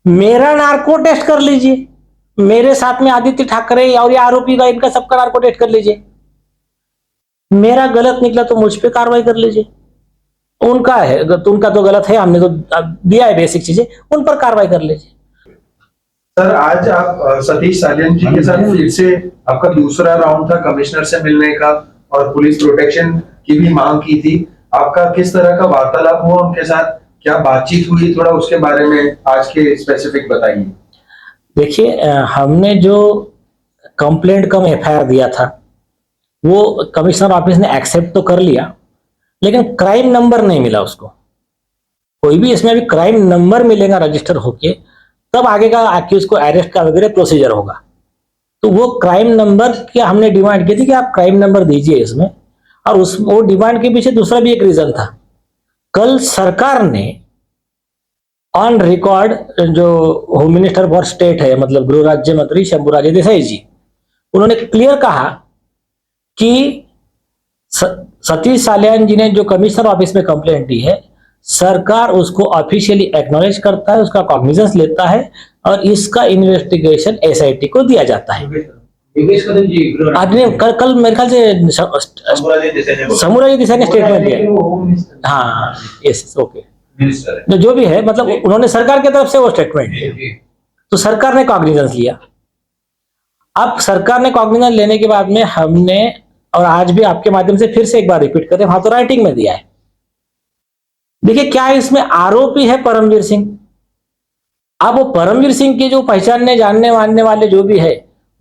मेरा narco test कर लीजिए, मेरे साथ में आदित्य ठाकरे और ये आरोपी का इनका सबका नार्को टेस्ट कर लीजिए। मेरा गलत निकला तो मुझ पे कार्रवाई कर लीजिए। उनका है तो उनका तो गलत है, हमने तो दिया है बेसिक चीजें, उन पर कार्रवाई कर लीजिए। सर आज आप सतीश सालियान जी के साथ फिर से आपका दूसरा राउंड था कमिश्नर से मिलने का और पुलिस प्रोटेक्शन की भी मांग की थी। आपका किस तरह का वार्तालाप हुआ उनके साथ, क्या बातचीत हुई, थोड़ा उसके बारे में आज के स्पेसिफिक बताइए। देखिए, हमने जो कंप्लेंट कम एफआईआर दिया था वो कमिश्नर ऑफिस ने एक्सेप्ट तो कर लिया, लेकिन क्राइम नंबर नहीं मिला उसको। कोई भी इसमें अभी क्राइम नंबर मिलेगा रजिस्टर होके, तब आगे का एक्यूज को अरेस्ट का वगैरह प्रोसीजर होगा। तो वो क्राइम नंबर की हमने डिमांड की थी कि आप क्राइम नंबर दीजिए इसमें, और उस वो डिमांड के पीछे दूसरा भी एक रीजन था। कल सरकार ने ऑन रिकॉर्ड, जो होम मिनिस्टर फॉर स्टेट है, मतलब गृह राज्य मंत्री शंभूराजे देसाई जी, उन्होंने क्लियर कहा कि सतीश सालियान जी ने जो कमिश्नर ऑफिस में कंप्लेंट दी है, सरकार उसको ऑफिशियली एक्नॉलेज करता है, उसका कॉग्निजेंस लेता है और इसका इन्वेस्टिगेशन एसआईटी को दिया जाता है। कल मेरे ख्याल से शंभूराजे देसाई ने स्टेटमेंट दिया। हाँ, यस, ओके, जो भी है, मतलब उन्होंने सरकार की तरफ से वो स्टेटमेंट दिया, तो सरकार ने कॉग्निजेंस लिया। अब सरकार ने कॉग्निजेंस लेने के बाद में हमने, और आज भी आपके माध्यम से फिर से एक बार रिपीट करें, वहां तो राइटिंग में दिया है। देखिए, क्या इसमें आरोपी है परमवीर सिंह। अब वो परमवीर सिंह के जो पहचानने जानने मानने वाले जो भी है,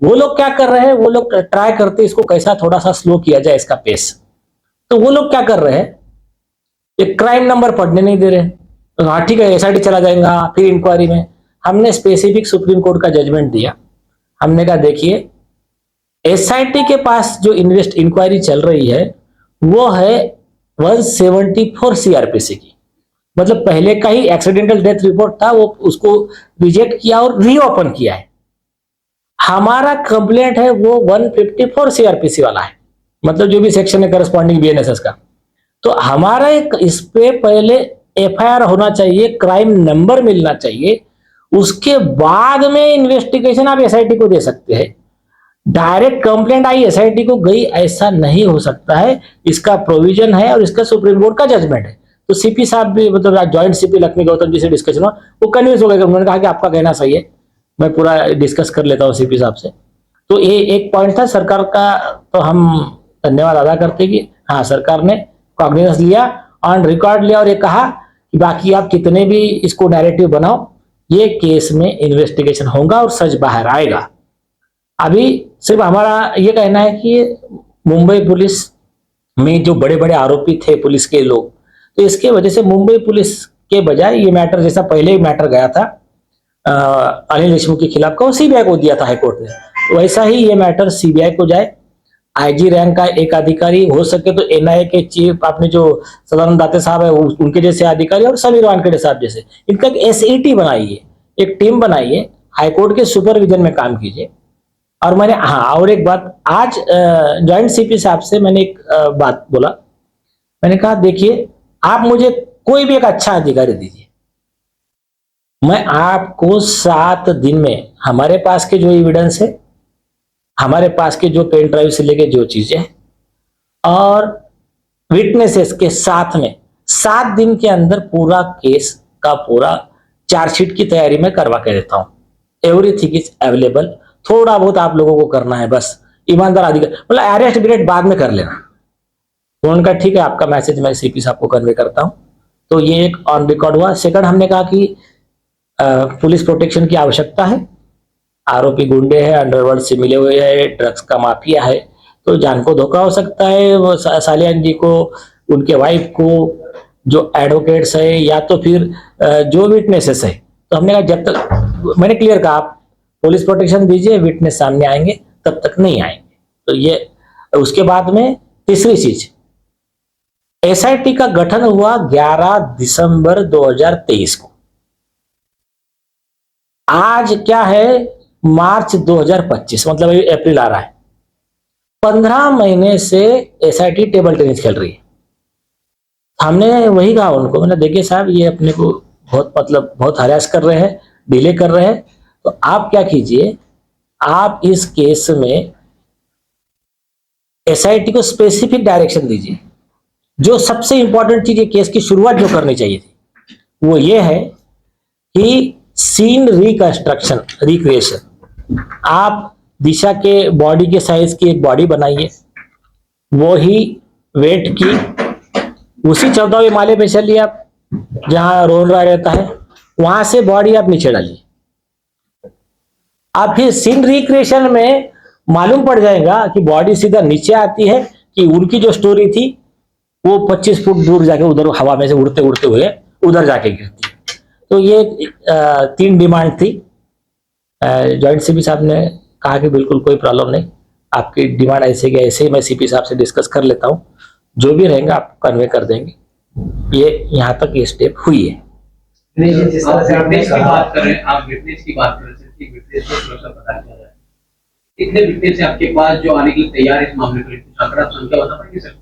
वो लोग क्या कर रहे हैं, वो लोग ट्राई करते इसको कैसा थोड़ा सा स्लो किया जाए इसका पेस। तो वो लोग क्या कर रहे हैं, एक क्राइम नंबर पढ़ने नहीं दे रहे। हाँ ठीक है, एसआईटी चला जाएगा, फिर इंक्वायरी में। हमने स्पेसिफिक सुप्रीम कोर्ट का जजमेंट दिया। हमने कहा देखिए, एसआईटी के पास जो इंक्वायरी चल रही है वो है 174 सीआरपीसी की, मतलब पहले का ही एक्सीडेंटल डेथ रिपोर्ट था, वो उसको रिजेक्ट किया और रीओपन किया है। हमारा कंप्लेंट है वो 154 सीआरपीसी वाला है, मतलब जो भी सेक्शन है करस्पॉन्डिंग बीएनएसएस का। तो हमारा एक इस पे पहले एफआईआर होना चाहिए, क्राइम नंबर मिलना चाहिए, उसके बाद में इन्वेस्टिगेशन आप एसआईटी को दे सकते हैं। डायरेक्ट कंप्लेंट आई एसआईटी को गई, ऐसा नहीं हो सकता है। इसका प्रोविजन है और इसका सुप्रीम कोर्ट का जजमेंट है। तो सीपी साहब भी, मतलब जॉइंट सीपी लक्ष्मी गौतम जी से डिस्कशन हुआ, वो कन्विंस हो गए। उन्होंने कहा कि आपका कहना सही है, मैं पूरा डिस्कस कर लेता हूँ सीपी साहब से। तो ये एक पॉइंट था सरकार का, तो हम धन्यवाद अदा करते कि हाँ, सरकार ने कॉग्निजेंस लिया, ऑन रिकॉर्ड लिया, और ये कहा कि बाकी आप कितने भी इसको नैरेटिव बनाओ, ये केस में इन्वेस्टिगेशन होगा और सच बाहर आएगा। अभी सिर्फ हमारा ये कहना है कि मुंबई पुलिस में जो बड़े बड़े आरोपी थे पुलिस के लोग, तो इसके वजह से मुंबई पुलिस के बजाय ये मैटर, जैसा पहले मैटर गया था अनिल देशमुख के खिलाफ का, वो सीबीआई को दिया था हाईकोर्ट ने, वैसा ही ये मैटर सीबीआई को जाए। आईजी रैंक का एक अधिकारी, हो सके तो एनआईए के चीफ, आपने जो सदानंद दाते साहब है उनके जैसे अधिकारी, और समीर वानखेड़े साहब जैसे, इनका एक एसईटी बनाइए, एक टीम बनाइए, हाईकोर्ट के सुपरविजन में काम कीजिए। और मैंने, हाँ, और एक बात, आज जॉइंट सीपी साहब से मैंने एक बात बोला। मैंने कहा देखिए, आप मुझे कोई भी एक अच्छा अधिकारी दीजिए, मैं आपको 7 दिन में हमारे पास के जो एविडेंस है, हमारे पास के जो पेन ड्राइव से लेके जो चीजें और विटनेसेस के साथ में 7 दिन के अंदर पूरा केस का पूरा चार्जशीट की तैयारी में करवा के देता हूं। Everything is available. थोड़ा बहुत आप लोगों को करना है बस, ईमानदार अधिकारी, मतलब अरेस्ट ब्रेड बाद में कर लेना। तो उनका ठीक है, आपका मैसेज मैं सीपी साहब को कन्वे करता हूं। तो ये एक ऑन रिकॉर्ड हुआ। सेकंड, हमने कहा कि पुलिस प्रोटेक्शन की आवश्यकता है। आरोपी गुंडे हैं, अंडरवर्ल्ड से मिले हुए हैं, ड्रग्स का माफिया है, तो जान को धोखा हो सकता है। वो सालियान जी को, उनके वाइफ को, जो एडवोकेट्स है या तो फिर जो विटनेसेस है, तो हमने कहा जब तक, मैंने क्लियर कहा, आप पुलिस प्रोटेक्शन दीजिए, विटनेस सामने आएंगे, तब तक नहीं आएंगे। तो ये, उसके बाद में तीसरी चीज, एसआईटी का गठन हुआ 11 दिसंबर 2023 को। आज क्या है, मार्च 2025, मतलब अप्रैल आ रहा है। 15 महीने से एसआईटी टेबल टेनिस खेल रही है। हमने वही कहा उनको, मैंने देखिए साहब, ये अपने को बहुत, मतलब बहुत हरास कर रहे हैं, डिले कर रहे हैं, तो आप क्या कीजिए, आप इस केस में एसआईटी को स्पेसिफिक डायरेक्शन दीजिए। जो सबसे इंपॉर्टेंट चीज है केस की शुरुआत जो करनी चाहिए थी वो ये है कि सीन रिकंस्ट्रक्शन, रिक्रिएशन। आप दिशा के बॉडी के साइज की एक बॉडी बनाइए, वो ही वेट की उसी 14वें माले पे चलिए आप, जहां रोल रहा रहता है, वहां से बॉडी आप नीचे डालिए। आप फिर सीन रिक्रिएशन में मालूम पड़ जाएगा कि बॉडी सीधा नीचे आती है कि उनकी जो स्टोरी थी वो 25 फुट दूर जाके उधर हवा में से उड़ते उड़ते हुए उधर जाके गिरती है। तो ये 3 डिमांड थी। जॉइंट सीपी साहब ने कहा कि बिल्कुल कोई प्रॉब्लम नहीं, आपकी डिमांड ऐसे कि ऐसे ही मैं सीपी साहब से डिस्कस कर लेता हूँ, जो भी रहेगा आप कन्वे कर देंगे। ये यहाँ तक ये स्टेप हुई है। जिस तरह से आपने बात कर रहे हैं, आप विटनेस की बात कर रहे हैं, विटनेस को थोड़ा सा पता चल रहा है कितने विटनेस आपके पास जो आने के लिए तैयार है इस मामले पर, कुछ आंकड़ा संख्या बता पाएंगे सर?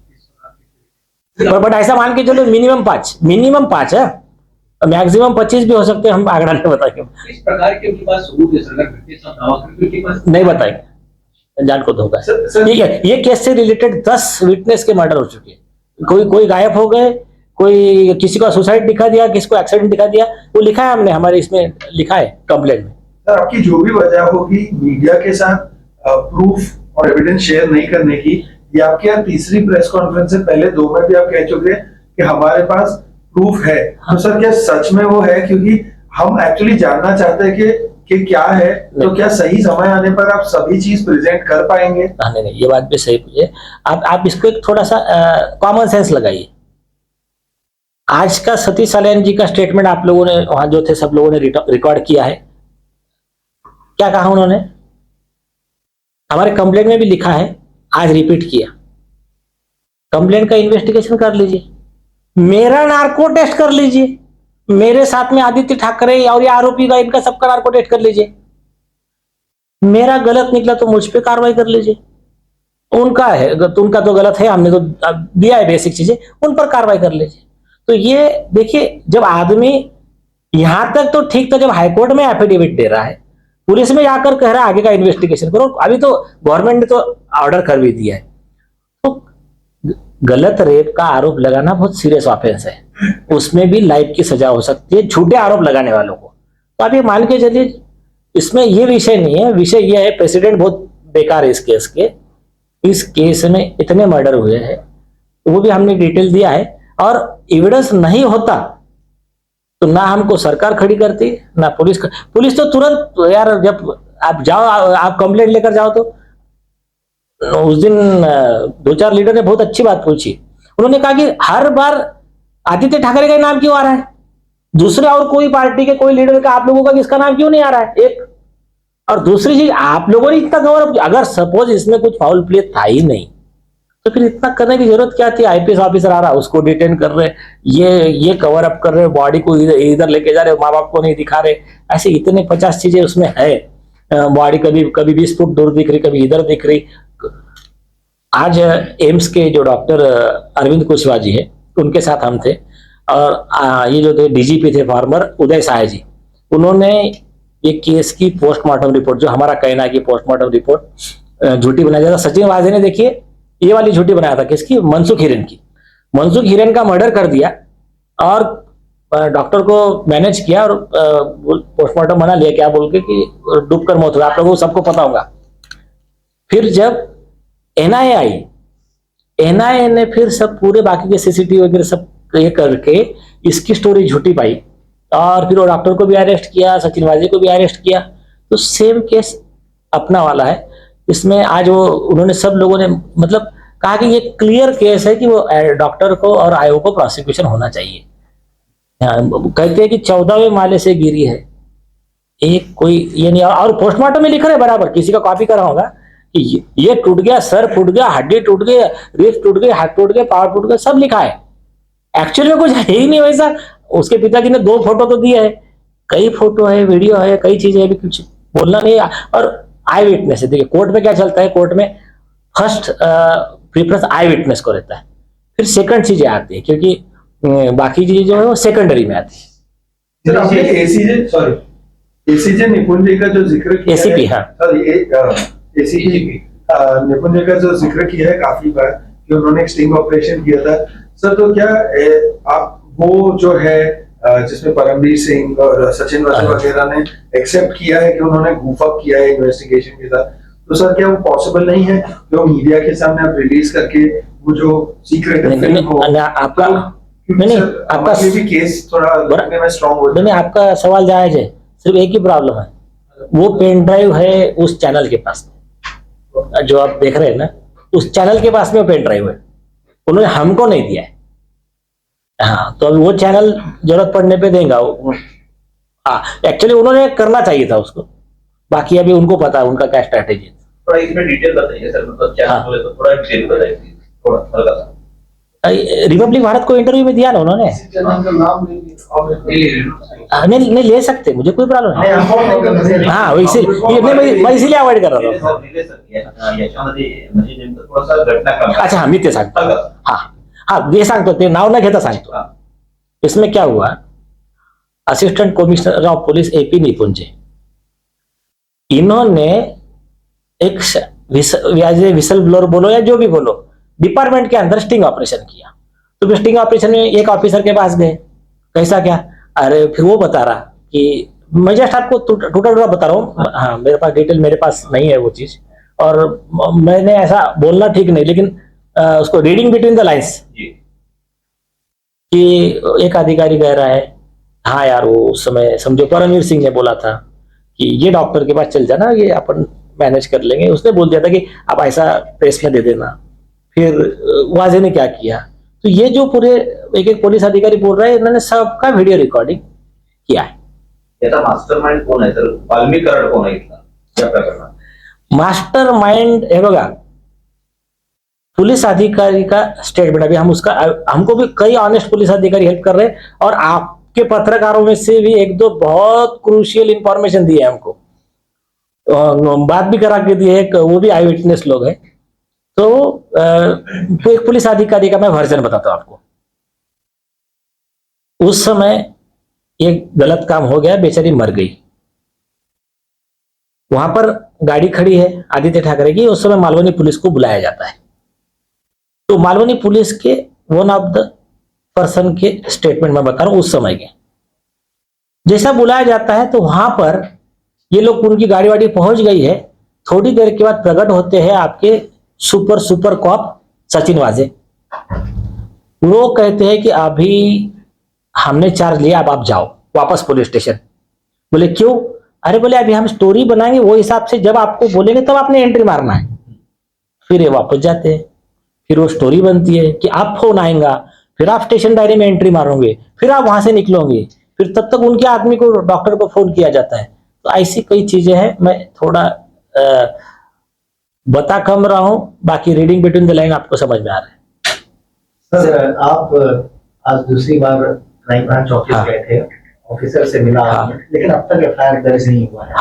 बट ऐसा मान के चलो मिनिमम 5 है, मैक्सिमम 25 भी हो सकते हैं, हम आंकड़ा नहीं बताएंगे। इस प्रकार के उनके पास सबूत है सर, अगर विटनेस आप दावा करके उनके पास नहीं बताएंगे, जान को धोखा है। ठीक है, ये केस से रिलेटेड 10 विटनेस के मर्डर हो चुके हैं। कोई गायब हो गए, कोई किसी को सुसाइड दिखा दिया, किसी को एक्सीडेंट दिखा दिया, वो लिखा है हमने, हमारे इसमें लिखा है कंप्लेंट में। सर आपकी जो भी वजह होगी मीडिया के साथ प्रूफ और एविडेंस शेयर नहीं करने की, ये आपके यहाँ तीसरी प्रेस कॉन्फ्रेंस से पहले 2 में भी आप कह चुके हैं कि हमारे पास प्रूफ है। तो सर क्या सच में वो है? क्योंकि हम एक्चुअली जानना चाहते हैं कि क्या है, तो क्या सही समय आने पर आप सभी चीज प्रेजेंट कर पाएंगे? नहीं, ये बात भी सही पूछे आप इसको एक थोड़ा सा कॉमन सेंस लगाइए। आज का सतीश साल्यान जी का स्टेटमेंट आप लोगों ने वहां जो थे सब लोगों ने रिकॉर्ड किया है। क्या कहा उन्होंने? हमारे कंप्लेंट में भी लिखा है, आज रिपीट किया। कंप्लेंट का इन्वेस्टिगेशन कर लीजिए, मेरा नार्को टेस्ट कर लीजिए, मेरे साथ में आदित्य ठाकरे और ये आरोपी का इनका सबका नार्को टेस्ट कर लीजिए। मेरा गलत निकला तो मुझ पे कार्रवाई कर लीजिए। उनका है तो उनका तो गलत है, हमने तो दिया है बेसिक चीजें, उन पर कार्रवाई कर लीजिए। तो ये देखिए, जब आदमी यहां तक तो ठीक था, जब हाईकोर्ट में एफिडेविट दे रहा है, पुलिस में जाकर कह रहा है आगे का इन्वेस्टिगेशन करो, अभी तो गवर्नमेंट ने तो ऑर्डर कर भी दिया है। तो गलत रेप का आरोप लगाना बहुत सीरियस ऑफेंस है, उसमें भी लाइफ की सजा हो सकती है झूठे आरोप लगाने वालों को। तो आप ये मान के चलिए, इसमें ये विषय नहीं है, विषय ये है प्रेसिडेंट बहुत बेकार है इस केस के। इस केस में इतने मर्डर हुए हैं, वो भी हमने डिटेल दिया है, और एविडेंस नहीं होता तो ना हमको सरकार खड़ी करती, ना पुलिस तो तुरंत यार, जब आप जाओ, आप कंप्लेंट लेकर जाओ, तो उस दिन 2-4 लीडर ने बहुत अच्छी बात पूछी। उन्होंने कहा कि हर बार आदित्य ठाकरे का नाम क्यों आ रहा है, दूसरे और कोई पार्टी के कोई लीडर का, आप लोगों का किसका नाम क्यों नहीं आ रहा है? एक और दूसरी चीज, आप लोगों ने इतना गौरव, अगर सपोज इसमें कुछ फाउल प्ले था ही नहीं तो फिर इतना करने की जरूरत क्या थी? आईपीएस ऑफिसर आ रहा, उसको डिटेन कर रहे, ये कवर अप कर रहे, बॉडी को इधर लेके जा रहे, माँ बाप को नहीं दिखा रहे, ऐसे इतने 50 चीजें उसमें है। बॉडी कभी 20 फुट दूर दिख रही, कभी इधर दिख रही। आज एम्स के जो डॉक्टर अरविंद कुशवाहा जी है, उनके साथ हम थे, और ये जो थे डीजीपी थे फॉर्मर उदय साय जी, उन्होंने ये केस की पोस्टमार्टम रिपोर्ट, जो हमारा कहना है कि पोस्टमार्टम रिपोर्ट झूठी बनाया जाता। सचिन वाजे ने देखिए ये वाली झूठी बनाया था, किसकी? मनसुख हिरेन की। मनसुख हिरेन का मर्डर कर दिया और डॉक्टर को मैनेज किया और पोस्टमार्टम बना लिया, क्या बोल के कि डूबकर मौत हुई। आप लोगों को सबको पता होगा। फिर जब एनआईए आई, एनआईए ने फिर सब पूरे बाकी के सीसीटीवी वगैरह सब ये करके इसकी स्टोरी झूठी पाई, और फिर वो डॉक्टर को भी अरेस्ट किया, सचिन वाजे को भी अरेस्ट किया। तो सेम केस अपना वाला है। इसमें आज वो उन्होंने सब लोगों ने मतलब कहा कि ये क्लियर केस है कि वो डॉक्टर को और आयोग को प्रोसिक्यूशन होना चाहिए। कहते हैं कि 14वें माले से गिरी है, एक कोई ये नहीं। और पोस्टमार्टम में लिख रहे बराबर, किसी का कॉपी करा होगा कि ये टूट गया, सर फूट गया, हड्डी टूट गई, रिस्ट टूट गई, हाथ टूट गए, पावर टूट गए, सब लिखा है। एक्चुअल में कुछ है ही नहीं वैसा। उसके पिताजी ने 2 फोटो तो दिए है, कई फोटो है, वीडियो है, कई चीजें है, कुछ बोलना नहीं। और आई विटनेस है, देखिए कोर्ट में क्या चलता है, कोर्ट में फर्स्ट प्रेफरेंस आई विटनेस को रहता है, फिर सेकंड चीजें आती है, क्योंकि बाकी चीजें जो है वो सेकेंडरी में आती है। सर आपने एसीजे, सॉरी, एसीजे निपुण जी का जो जिक्र किया है, ACP, हाँ। एसीपी निपुण जी का जो जिक्र किया है काफी बार कि उन्होंने एक स्टिंग ऑपरेशन किया था सर, तो क्या आप वो जो है जिसमें परमवीर सिंह और सचिन वगैरह ने एक्सेप्ट किया है कि उन्होंने goof up किया है इन्वेस्टिगेशन के साथ, तो सर क्या वो पॉसिबल नहीं है कि वो मीडिया के सामने आप रिलीज करके वो जो सीक्रेट आपका आपका भी केस थोड़ा लगने में स्ट्रांग हो नहीं, आपका सवाल जायज है। सिर्फ एक ही प्रॉब्लम है, वो पेन ड्राइव है उस चैनल के पास में, जो आप देख रहे हैं ना, उस चैनल के पास में वो पेन ड्राइव है, उन्होंने हमको नहीं दिया है। हाँ, तो अभी वो चैनल जरूरत पड़ने पे देगा वो। हाँ, एक्चुअली उन्होंने करना चाहिए था उसको, बाकी अभी उनको पता है उनका क्या स्ट्रैटेजी है। थोड़ा इसमें डिटेल बताइए सर, मतलब चैनल बोले तो थोड़ा डिटेल बताइए, थोड़ा हल्का सा। रिपब्लिक भारत को इंटरव्यू में दिया ना उन्होंने। नहीं ले सकते, मुझे कोई प्रॉब्लम नहीं। हाँ, मैं इसीलिए अवॉइड कर रहा था। अच्छा, मी ते सांगतो। हाँ, ये सांगतो, ते नाव न घेता सांगतो। इसमें क्या हुआ, assistant commissioner of police AP निपुंजे, इन्होंने एक विसल ब्लोअर बोलो या जो भी बोलो, डिपार्टमेंट के अंदर स्टिंग ऑपरेशन किया। तो स्टिंग ऑपरेशन में एक ऑफिसर के पास गए, कैसा क्या, अरे फिर वो बता रहा कि मैं जस्ट आपको टूटा टूटा बता रहा हूँ। हाँ, मेरे पास डिटेल मेरे पास नहीं है वो चीज, और मैंने ऐसा बोलना ठीक नहीं, लेकिन उसको रीडिंग बिटवीन द लाइंस कि एक अधिकारी कह रहा है, हाँ यार वो उस समय समझो परमवीर सिंह ने बोला था कि ये डॉक्टर के पास चल जाना, ये अपन मैनेज कर लेंगे। उसने बोल दिया था कि आप ऐसा प्रेस में दे देना। फिर वाजे ने क्या किया, तो ये जो पूरे एक एक पुलिस अधिकारी बोल रहे हैं, इन्होंने सबका वीडियो रिकॉर्डिंग किया है। याचा मास्टरमाइंड कोण आहे सर? वाल्मी कराड कोण आहे इथला या प्रकरणात? मास्टर माइंड है बघा, पुलिस अधिकारी का स्टेटमेंट, अभी हम उसका, हमको भी कई ऑनेस्ट पुलिस अधिकारी हेल्प कर रहे हैं, और आपके पत्रकारों में से भी एक दो बहुत क्रूशियल इंफॉर्मेशन दी है हमको, बात भी करा के दी है, वो भी आई विटनेस लोग हैं। तो एक पुलिस अधिकारी का मैं वर्जन बताता हूं आपको। उस समय एक गलत काम हो गया, बेचारी मर गई। वहां पर गाड़ी खड़ी है आदित्य ठाकरे की, उस समय मालवनी पुलिस को बुलाया जाता है। तो मालवनी पुलिस के वन ऑफ द पर्सन के स्टेटमेंट में बता रहा हूं, उस समय के जैसा बुलाया जाता है, तो वहां पर ये लोग, उनकी गाड़ी वाड़ी पहुंच गई है। थोड़ी देर के बाद प्रकट होते हैं आपके सुपर कॉप सचिन वाजे। वो कहते हैं कि अभी हमने चार्ज लिया, अब आप जाओ वापस पुलिस स्टेशन। बोले क्यों? अरे बोले अभी हम स्टोरी बनाएंगे, वो हिसाब से जब आपको बोलेंगे तब आपने एंट्री मारना है। फिर ये वापस जाते हैं, फिर वो स्टोरी बनती है कि आप फोन आएगा, फिर आप स्टेशन डायरी में एंट्री मारोगे, फिर आप वहां से निकलोगे, फिर तब तक उनके आदमी को, डॉक्टर को फोन किया जाता है। तो ऐसी कई चीजें हैं। मैं थोड़ा बता कम रहा हूं, बाकी रीडिंग बिटवीन द लाइन आपको समझ में आ रहा है। सर, आप आज दूसरी बार क्राइम ब्रांच ऑफिस गए थे, ऑफिसर से मिला, लेकिन अब तक FIR दर्ज नहीं हुआ है।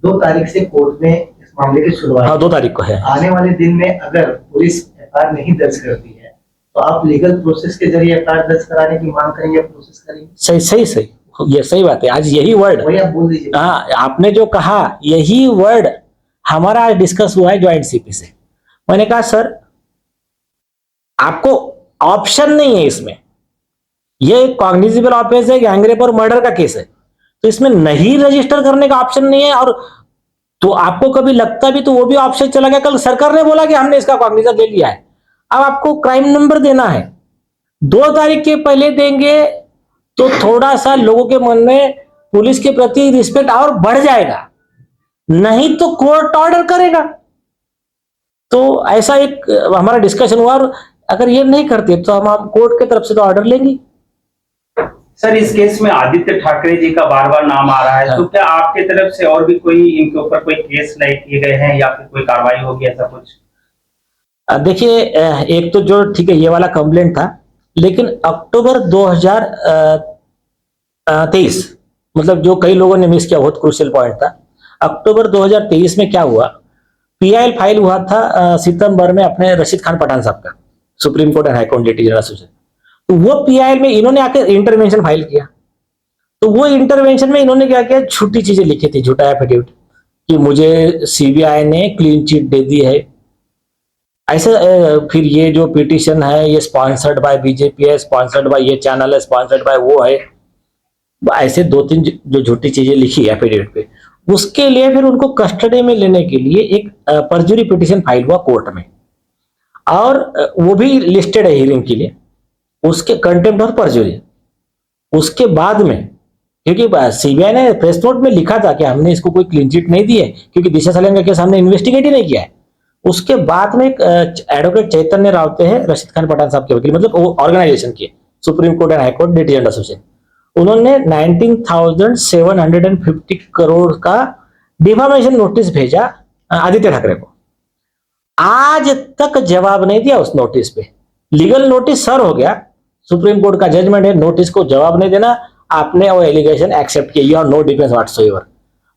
2 तारीख से कोर्ट में इस मामले की सुनवाई, 2 तारीख को है। आने वाले दिन में अगर पुलिस FIR नहीं दर्ज करती है, तो आप लीगल प्रोसेस के जरिए FIR दर्ज कराने की मांग करेंगे, प्रोसेस करेंगे? सही, ये सही बात है। आज यही वर्ड, वही आप बोल दीजिए। हाँ, आपने जो कहा यही वर्ड हमारा आज डिस्कस हुआ है ज्वाइंट CP से। मैंने कहा सर, आपको ऑप्शन नहीं है इसमें, ये कॉग्निजिबल ऑफेंस है, गैंगरेप और मर्डर का केस है, तो इसमें नहीं रजिस्टर करने का ऑप्शन नहीं है। और तो आपको कभी लगता भी तो वो भी ऑप्शन चला गया। कल सरकार ने बोला कि हमने इसका कॉग्निजेंस ले लिया है, अब आपको क्राइम नंबर देना है। 2 तारीख के पहले देंगे तो थोड़ा सा लोगों के मन में पुलिस के प्रति रिस्पेक्ट और बढ़ जाएगा, नहीं तो कोर्ट ऑर्डर करेगा। तो ऐसा एक हमारा डिस्कशन हुआ, और अगर ये नहीं करते तो हम कोर्ट की तरफ से तो ऑर्डर लेंगे। सर, इस केस में आदित्य ठाकरे जी का बार बार नाम आ रहा है, तो क्या आपके तरफ से और भी कोई इनके ऊपर कोई केस नए किए गए हैं या फिर कोई कार्रवाई होगी, ऐसा कुछ? देखिए, एक तो जो ठीक है ये वाला कंप्लेंट था, लेकिन अक्टूबर 2023, मतलब जो कई लोगों ने मिस किया, बहुत क्रूशियल पॉइंट था। अक्टूबर 2023 में क्या हुआ, PIL फाइल हुआ था सितंबर में अपने रशीद खान पठान साहब का, supreme court and high court litigation association. तो वो PIL में इन्होंने आकर इंटरवेंशन फाइल किया। तो वो इंटरवेंशन में इन्होंने क्या किया, छोटी चीजें लिखी थी, झूठा एफिडेविट कि मुझे सीबीआई ने क्लीन चिट दे दी है, ऐसे फिर ये जो पिटीशन है ये स्पॉन्सर्ड बाय बीजेपी है, स्पॉन्सर्ड बाय ये चैनल है, स्पॉन्सर्ड बाय वो है, ऐसे 2-3 जो झूठी चीजें लिखी है एफिडेविट पे। उसके लिए फिर उनको कस्टडी में लेने के लिए एक परजुरी पिटीशन फाइल हुआ कोर्ट में, और वो भी लिस्टेड है हियरिंग के लिए, उसके कंटेम्प्ट और परजुरी। उसके बाद में, क्योंकि सीबीआई ने प्रेस नोट में लिखा था कि हमने इसको कोई क्लीन चिट नहीं दी है, क्योंकि दिशा सलन का केस हमने इन्वेस्टिगेट ही नहीं किया है। उसके बाद में एडवोकेट चैतन्य रावते हैं, रशीद खान पठान साहब के वकील, मतलब वो ऑर्गेनाइजेशन के supreme court and high court litigant association, उन्होंने 19,750 करोड़ का डिफामेशन नोटिस भेजा आदित्य ठाकरे को। आज तक जवाब नहीं दिया उस नोटिस पे। लीगल नोटिस सर हो गया, सुप्रीम कोर्ट का जजमेंट है, नोटिस को जवाब नहीं देना, आपने वो एलिगेशन एक्सेप्ट किया और नो डिफेंस व्हाटसोएवर।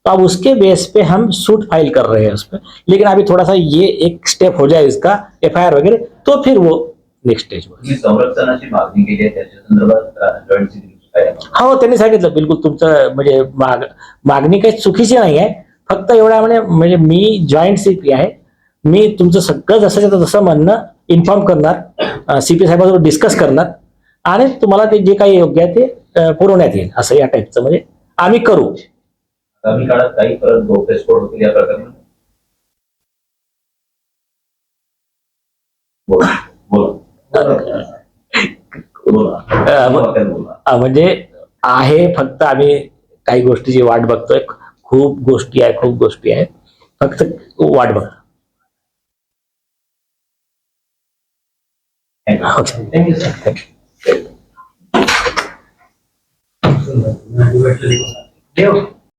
तो अब उसके बेस पे हम सूट फाइल कर रहे हैं उस पर, लेकिन अभी थोड़ा सा ये एक स्टेप हो जाए इसका, एफआईआर वगैरह, तो फिर वो नेक्स्ट स्टेज हो। तुम्ही संरक्षणाची मागणी केली आहे त्याच्या संदर्भात जॉईंट सिक्युरिटी काय आहे? हो, त्यांनी सांगितलं बिलकुल तुमचं म्हणजे मागणी काही चुकीची नाही आहे, फक्त एवढा म्हणजे मी जॉईंट सीपी आहे, मी तुमचं सगळं जसं तसं म्हणणं इन्फॉर्म करणार, सीपी साहेबांसोबत डिस्कस करणार आणि तुम्हाला ते जे काही योग्य आहे ते पुरवण्यात येईल, असं या टाईपचं म्हणजे आम्ही करू। आगामी काळात काही परत गौप्यस्फोट होतील या प्रकरणात? बोला म्हणजे आहे, फक्त आम्ही काही गोष्टीची वाट बघतोय, खूप गोष्टी आहे, फक्त वाट बघ। Thank you sir. देव